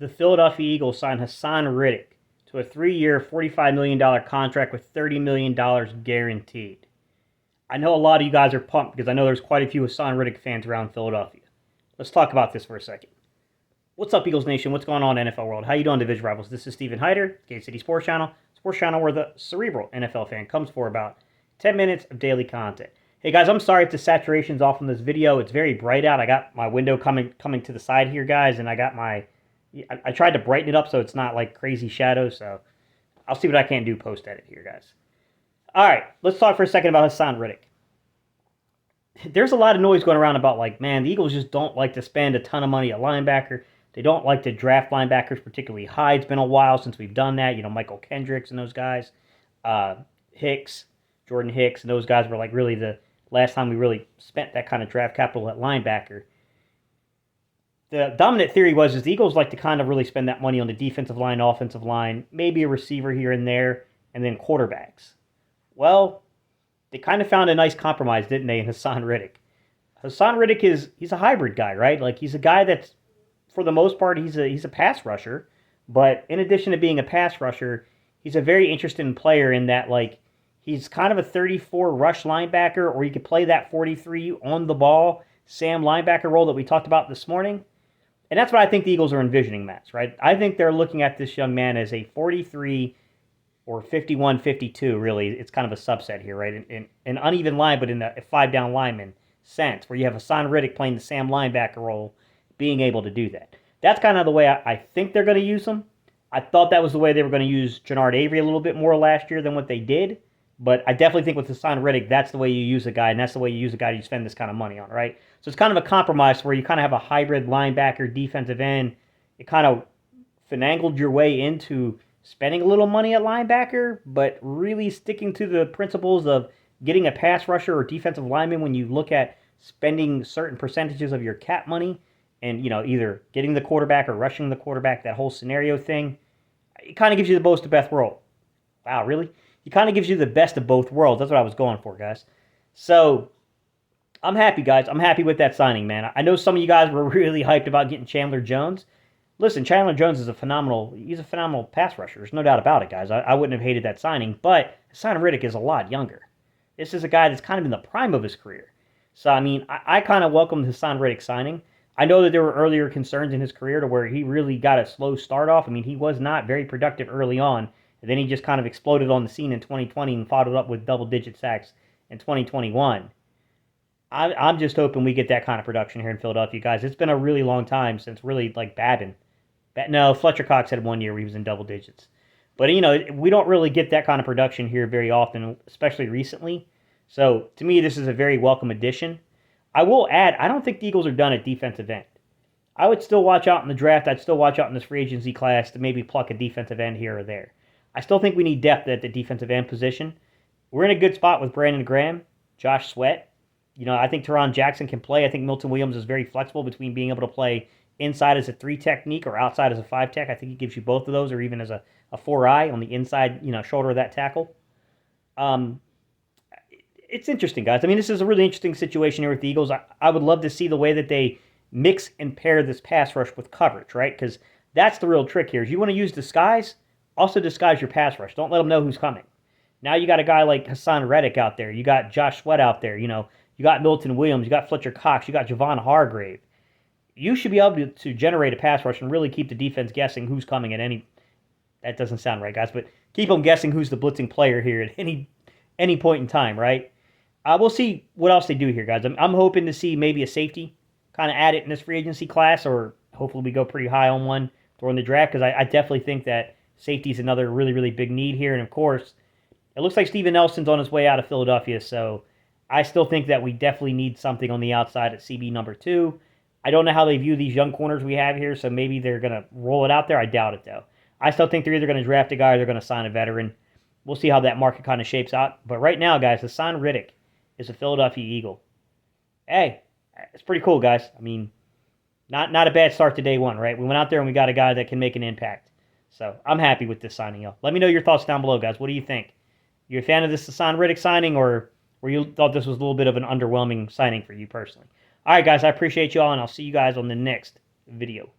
the Philadelphia Eagles signed Haason Reddick to a 3-year, $45 million contract with $30 million guaranteed. I know a lot of you guys are pumped because I know there's quite a few Haason Reddick fans around Philadelphia. Let's talk about this for a second. What's up, Eagles Nation? What's going on, NFL world? How you doing, Division Rivals? This is Stephen Hyder, Gate City Sports Channel where the cerebral NFL fan comes for about 10 minutes of daily content. Hey guys, I'm sorry if the saturation's off on this video. It's very bright out. I got my window coming to the side here, guys, and I tried to brighten it up so it's not like crazy shadows, so I'll see what I can do post-edit here, guys. All right, let's talk for a second about Haason Reddick. There's a lot of noise going around about, like, man, the Eagles just don't like to spend a ton of money at linebacker. They don't like to draft linebackers particularly high. It's been a while since we've done that. You know, Michael Kendricks and those guys. Jordan Hicks, and those guys were, like, really the last time we really spent that kind of draft capital at linebacker. The dominant theory was the Eagles like to kind of really spend that money on the defensive line, offensive line, maybe a receiver here and there, and then quarterbacks. Well, they kind of found a nice compromise, didn't they, in Haason Reddick? Haason Reddick he's a hybrid guy, right? Like, he's a guy that's, for the most part, he's a pass rusher, but in addition to being a pass rusher, he's a very interesting player in that, like, he's kind of a 34 rush linebacker, or he could play that 43 on the ball Sam linebacker role that we talked about this morning. And that's what I think the Eagles are envisioning, Matt, right? I think they're looking at this young man as a 43 or 51, 52, really. It's kind of a subset here, right? In an uneven line, but in a five-down lineman sense, where you have Haason Reddick playing the Sam linebacker role, being able to do that. That's kind of the way I think they're going to use him. I thought that was the way they were going to use Jannard Avery a little bit more last year than what they did. But I definitely think with Haason Reddick, that's the way you use a guy, and that's the way you use a guy you spend this kind of money on, right? So it's kind of a compromise where you kind of have a hybrid linebacker, defensive end. It kind of finagled your way into spending a little money at linebacker, but really sticking to the principles of getting a pass rusher or defensive lineman when you look at spending certain percentages of your cap money and, you know, either getting the quarterback or rushing the quarterback, that whole scenario thing. It kind of gives you the most of both worlds. Wow, really? It kind of gives you the best of both worlds. That's what I was going for, guys. So, I'm happy, guys. I'm happy with that signing, man. I know some of you guys were really hyped about getting Chandler Jones. Listen, Chandler Jones is he's a phenomenal pass rusher. There's no doubt about it, guys. I wouldn't have hated that signing, but Haason Reddick is a lot younger. This is a guy that's kind of in the prime of his career. So, I mean, I kind of welcomed Haason Reddick signing. I know that there were earlier concerns in his career to where he really got a slow start off. I mean, he was not very productive early on. And then he just kind of exploded on the scene in 2020 and followed up with double-digit sacks in 2021. I'm just hoping we get that kind of production here in Philadelphia, guys. It's been a really long time since really, like, Babin. No, Fletcher Cox had 1 year where he was in double digits. But, you know, we don't really get that kind of production here very often, especially recently. So, to me, this is a very welcome addition. I will add, I don't think the Eagles are done at defensive end. I would still watch out in the draft. I'd still watch out in this free agency class to maybe pluck a defensive end here or there. I still think we need depth at the defensive end position. We're in a good spot with Brandon Graham, Josh Sweat. You know, I think Teron Jackson can play. I think Milton Williams is very flexible between being able to play inside as a 3 technique or outside as a 5 tech. I think he gives you both of those, or even as a 4-eye on the inside, you know, shoulder of that tackle. It's interesting, guys. I mean, this is a really interesting situation here with the Eagles. I would love to see the way that they mix and pair this pass rush with coverage, right? Because that's the real trick here. Is you want to use disguise, also disguise your pass rush. Don't let them know who's coming. Now you got a guy like Haason Reddick out there. You got Josh Sweat out there. You know, you got Milton Williams. You got Fletcher Cox. You got Javon Hargrave. You should be able to generate a pass rush and really keep the defense guessing who's coming at any. That doesn't sound right, guys, but keep them guessing who's the blitzing player here at any point in time, right? We'll see what else they do here, guys. I'm hoping to see maybe a safety kind of added in this free agency class, or hopefully we go pretty high on one during the draft, because I definitely think that safety is another really, really big need here. And, of course, it looks like Steven Nelson's on his way out of Philadelphia, so I still think that we definitely need something on the outside at CB number 2. I don't know how they view these young corners we have here, so maybe they're going to roll it out there. I doubt it, though. I still think they're either going to draft a guy or they're going to sign a veteran. We'll see how that market kind of shapes out. But right now, guys, Haason Reddick is a Philadelphia Eagle. Hey, it's pretty cool, guys. I mean, not a bad start to day one, right? We went out there and we got a guy that can make an impact. So I'm happy with this signing, y'all. Let me know your thoughts down below, guys. What do you think? You a fan of this Haason Reddick signing, or you thought this was a little bit of an underwhelming signing for you personally? All right, guys, I appreciate y'all, and I'll see you guys on the next video.